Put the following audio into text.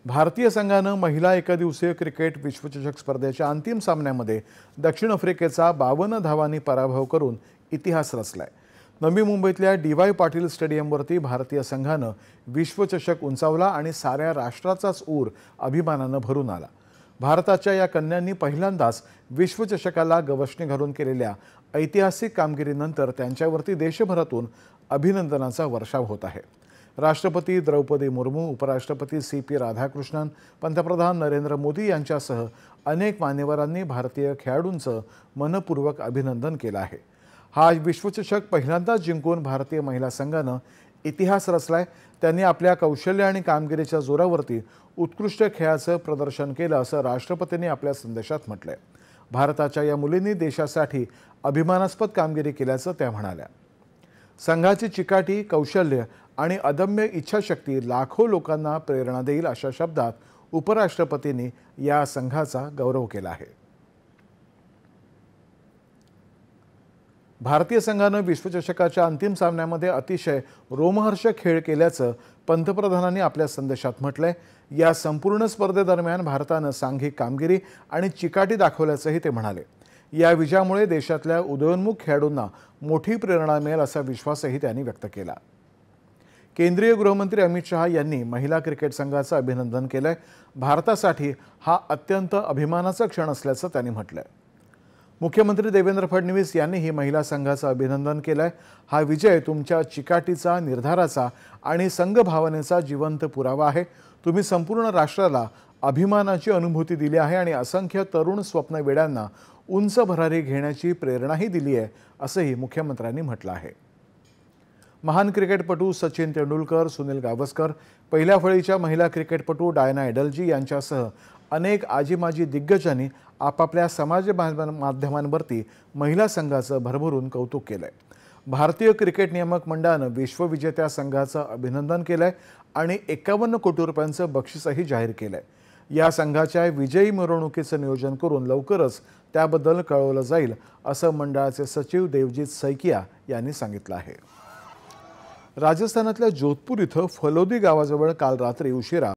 भारतीय संघानं महिला एकदिवसीय क्रिकेट विश्वचषक स्पर्धेच्या अंतिम सामन्यामध्ये दक्षिण आफ्रिकेचा 52 धावांनी पराभव करून इतिहास रचलाय। नवी मुंबईतल्या डी.वाय. पाटील स्टेडियमवरती भारतीय संघानं विश्वचषक उंचावला आणि साऱ्या राष्ट्राचाच ऊर अभिमानानं भरून आला। भारताच्या या कन्यांनी पहिल्यांदाच विश्वचषकाला गवसणी घालून केलेल्या ऐतिहासिक कामगिरीनंतर त्यांच्यावरती देशभरातून अभिनंदनाचा वर्षाव होत आहे। राष्ट्रपती द्रौपदी मुर्मू, उपराष्ट्रपती सी.पी. राधाकृष्णन, पंतप्रधान नरेंद्र मोदी यांच्यासह अनेक मान्यवरांनी भारतीय खेळाडूंचं मनपूर्वक अभिनंदन केलं आहे। हा विश्वचषक पहिल्यांदाच जिंकून भारतीय महिला संघानं इतिहास रचलाय। त्यांनी आपल्या कौशल्य आणि कामगिरीच्या जोरावरती उत्कृष्ट खेळाचं प्रदर्शन केलं असं राष्ट्रपतींनी आपल्या संदेशात म्हटलंय। भारताच्या या मुलींनी देशासाठी अभिमानास्पद कामगिरी केल्याचं त्या म्हणाल्या। संघाची चिकाटी, कौशल्य आणि अदम्य इच्छाशक्ती लाखो लोकांना प्रेरणा देईल अशा शब्दात उपराष्ट्रपतींनी या संघाचा गौरव केला आहे। भारतीय संघानं विश्वचषकाच्या अंतिम सामन्यामध्ये अतिशय रोमहर्षक खेळ केल्याचं पंतप्रधानांनी आपल्या संदेशात म्हटलंय। या संपूर्ण स्पर्धेदरम्यान भारतानं सांघिक कामगिरी आणि चिकाटी दाखवल्याचंही ते म्हणाले। या विजयामुळे देशातल्या उदयोन्मुख खेळाडूंना मोठी प्रेरणा मिळेल असा विश्वासही त्यांनी व्यक्त केला। केंद्रीय गृहमंत्री अमित शहा यांनी महिला क्रिकेट संघाचं अभिनंदन केलंय। भारतासाठी हा अत्यंत अभिमानाचा क्षण असल्याचं त्यांनी म्हटलंय। मुख्यमंत्री देवेंद्र फडणवीस यांनीही महिला संघाचं अभिनंदन केलंय। हा विजय तुमच्या चिकाटीचा, निर्धाराचा आणि संघभावनेचा जिवंत पुरावा आहे। तुम्ही संपूर्ण राष्ट्राला अभिमानाची अनुभूती दिली आहे आणि असंख्य तरुण स्वप्नवेड्यांना उंच भरारी घेण्याची प्रेरणाही दिली आहे असंही मुख्यमंत्र्यांनी म्हटलं आहे। महान क्रिकेटपटू सचिन तेंडुलकर, सुनील गावस्कर, पहिल्या फळीच्या महिला क्रिकेटपटू डायना एडलजी यांच्यासह अनेक आजी-माजी दिग्गजांनी आपापल्या समाज माध्यमांवरती महिला संघाचं भरभरून कौतुक केलंय। भारतीय क्रिकेट नियामक मंडळानं विश्वविजेत्या संघाचं अभिनंदन केलंय आणि 51 कोटी रुपयांचं बक्षीसही जाहीर केलंय। या संघाच्या विजयी मिरवणुकीचं नियोजन करून लवकरच त्याबद्दल कळवलं जाईल असं मंडळाचे सचिव देवजीत सैकिया यांनी सांगितलं आहे। राजस्थानातल्या जोधपूर इथं फलोदी गावाजवळ काल रात्री उशिरा